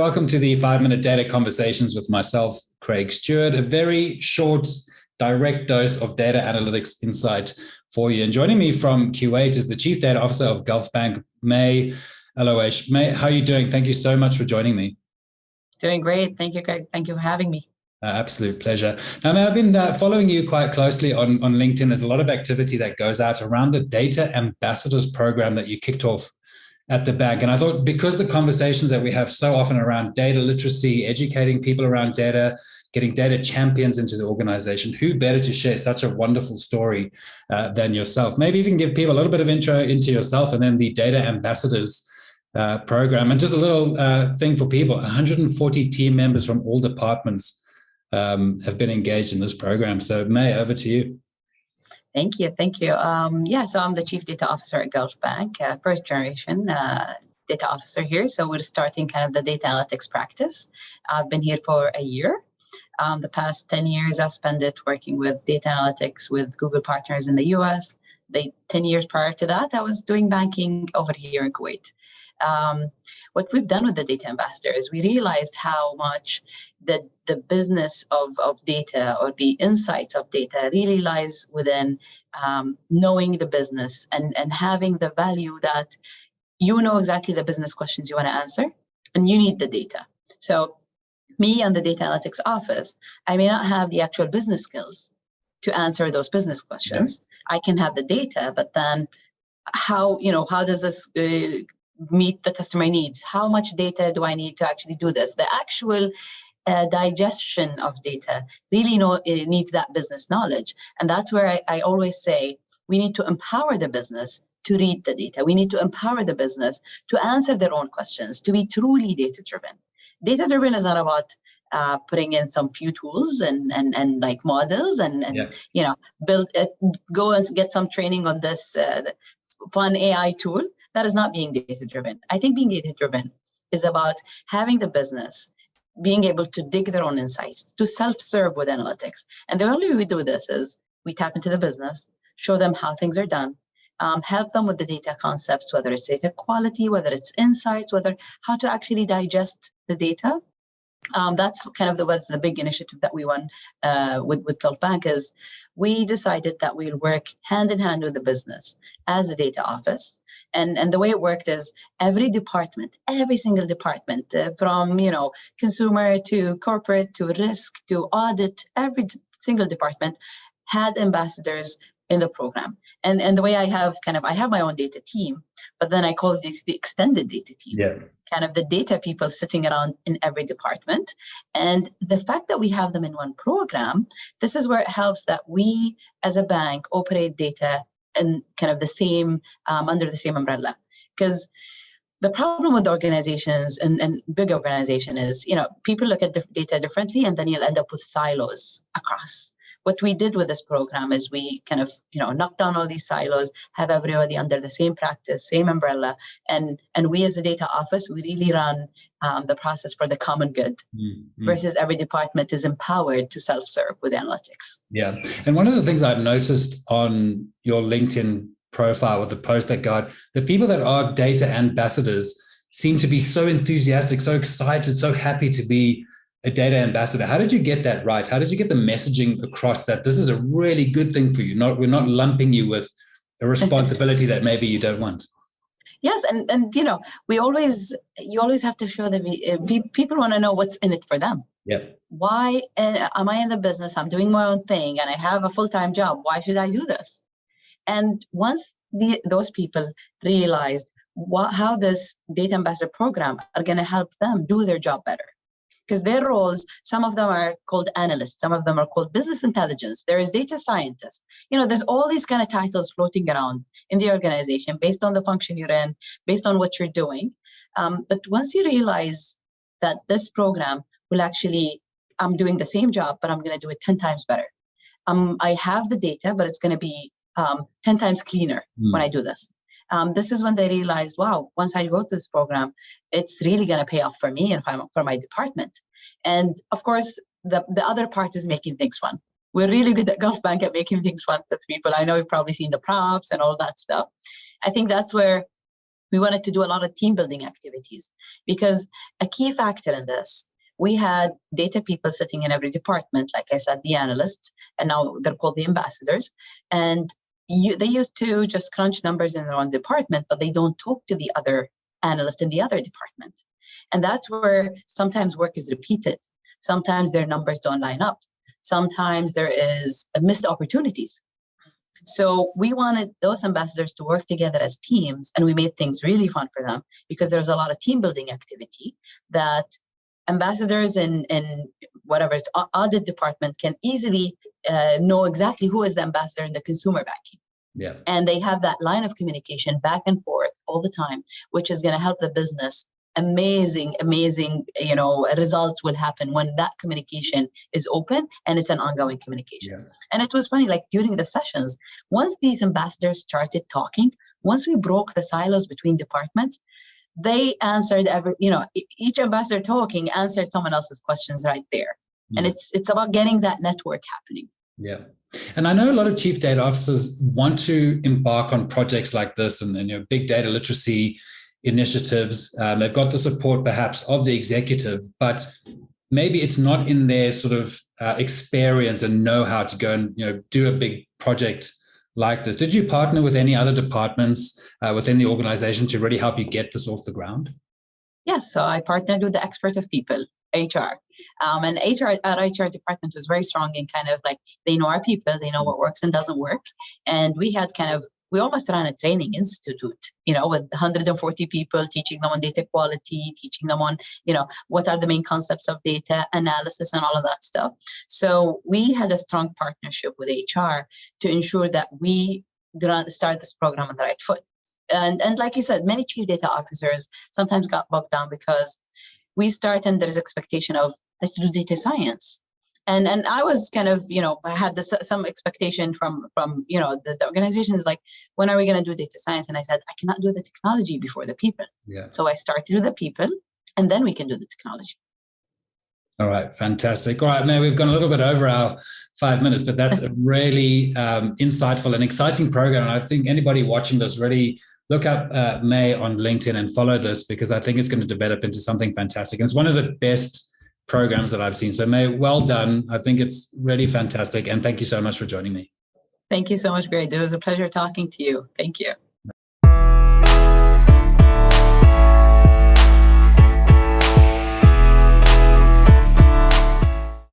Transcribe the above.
welcome to the 5-Minute Data Conversations with myself, Craig Stewart. A very short, direct dose of data analytics insight for you. And joining me from Kuwait is the Chief Data Officer of Gulf Bank, May AlOwaish. May, how are you doing? Thank you so much for joining me. Doing great. Thank you, Craig. Thank you for having me. Absolute pleasure. Now, May, I've been following you quite closely on LinkedIn. There's a lot of activity that goes out around the Data Ambassadors program that you kicked off at the bank. And I thought, because the conversations that we have so often around data literacy, educating people around data, getting data champions into the organization, who better to share such a wonderful story than yourself? Maybe even give people a little bit of intro into yourself and then the Data Ambassadors program. And just a little thing for people, 140 team members from all departments have been engaged in this program. So May, over to you. Thank you. So I'm the Chief Data Officer at Gulf Bank, first generation data officer here. So we're starting kind of the data analytics practice. I've been here for a year. The past 10 years, I've spent it working with data analytics with Google partners in the US. The 10 years prior to that, I was doing banking over here in Kuwait. What we've done with the data ambassador is we realized how much the business of data or the insights of data really lies within knowing the business and having the value that you know exactly the business questions you want to answer, and you need the data. So me and the data analytics office, I may not have the actual business skills to answer those business questions. Yeah. I can have the data, but then how does this meet the customer needs? How much data do I need to actually do this? The actual digestion of data really needs that business knowledge. And that's where I always say we need to empower the business to read the data. We need to empower the business to answer their own questions, to be truly data-driven. Data-driven is not about putting in some few tools and like models and go and get some training on this fun AI tool. That is not being data-driven. I think being data-driven is about having the business being able to dig their own insights, to self-serve with analytics. And the only way we do this is we tap into the business, show them how things are done, help them with the data concepts, whether it's data quality, whether it's insights, how to actually digest the data. That's kind of the big initiative that we won with Gulf Bank. Is we decided that we'll work hand in hand with the business as a data office. And the way it worked is every single department, from consumer to corporate to risk to audit, every single department had ambassadors in the program. And the way I have my own data team, but then I call this the extended data team. Yeah. Kind of the data people sitting around in every department. And the fact that we have them in one program, this is where it helps that we as a bank operate data in kind of the same, under the same umbrella. Because the problem with organizations and big organization is, people look at data differently, and then you'll end up with silos across. What we did with this program is we kind of, knock down all these silos, have everybody under the same practice, same umbrella. And we as a data office, we really run the process for the common good versus every department is empowered to self-serve with analytics. Yeah. And one of the things I've noticed on your LinkedIn profile with the post that got, the people that are data ambassadors seem to be so enthusiastic, so excited, so happy to be a data ambassador. How did you get that right? How did you get the messaging across that this is a really good thing for you? We're not lumping you with a responsibility that maybe you don't want. Yes, and you always have to show that people want to know what's in it for them. Yep. Why am I in the business? I'm doing my own thing and I have a full-time job. Why should I do this? And once those people realized how this data ambassador program are going to help them do their job better. Because their roles, some of them are called analysts, some of them are called business intelligence. There is data scientists. There's all these kind of titles floating around in the organization based on the function you're in, based on what you're doing. But once you realize that this program will actually, I'm doing the same job, but I'm going to do it 10 times better. I have the data, but it's going to be 10 times cleaner when I do this. This is when they realized, wow, once I go through this program, it's really going to pay off for me and for my department. And of course, the other part is making things fun. We're really good at Gulf Bank at making things fun with people. I know you've probably seen the props and all that stuff. I think that's where We wanted to do a lot of team building activities, because a key factor in this, we had data people sitting in every department, like I said, the analysts, and now they're called the ambassadors. And they used to just crunch numbers in their own department, but they don't talk to the other analyst in the other department. And that's where sometimes work is repeated. Sometimes their numbers don't line up. Sometimes there is missed opportunities. So we wanted those ambassadors to work together as teams, and we made things really fun for them, because there's a lot of team building activity that ambassadors in whatever it's audit department can easily know exactly who is the ambassador in the consumer banking. Yeah. And they have that line of communication back and forth all the time, which is going to help the business. Amazing results will happen when that communication is open and it's an ongoing communication. Yeah. And it was funny, like during the sessions, once these ambassadors started talking, once we broke the silos between departments, they answered each ambassador talking answered someone else's questions right there. Yeah. And it's about getting that network happening. Yeah. And I know a lot of chief data officers want to embark on projects like this and big data literacy initiatives. They've got the support perhaps of the executive, but maybe it's not in their sort of experience and know how to go and do a big project like this. Did you partner with any other departments within the organization to really help you get this off the ground? Yes, so I partnered with the expert of people, HR. And our HR department was very strong in kind of like, they know our people, they know what works and doesn't work. And we almost ran a training institute, with 140 people, teaching them on data quality, teaching them on, what are the main concepts of data analysis and all of that stuff. So we had a strong partnership with HR to ensure that we start this program on the right foot. And like you said, many chief data officers sometimes got bogged down because we start and there's expectation of, let's do data science. And I was kind of, I had some expectation from the organization is like, when are we going to do data science? And I said, I cannot do the technology before the people. Yeah. So I started with the people, and then we can do the technology. All right, fantastic. All right, May, we've gone a little bit over our 5 minutes, but that's a really insightful and exciting program. And I think anybody watching this, really look up May on LinkedIn and follow this, because I think it's going to develop into something fantastic. And it's one of the best programs that I've seen. So May, well done. I think it's really fantastic. And thank you so much for joining me. Thank you so much, Greg. It was a pleasure talking to you. Thank you.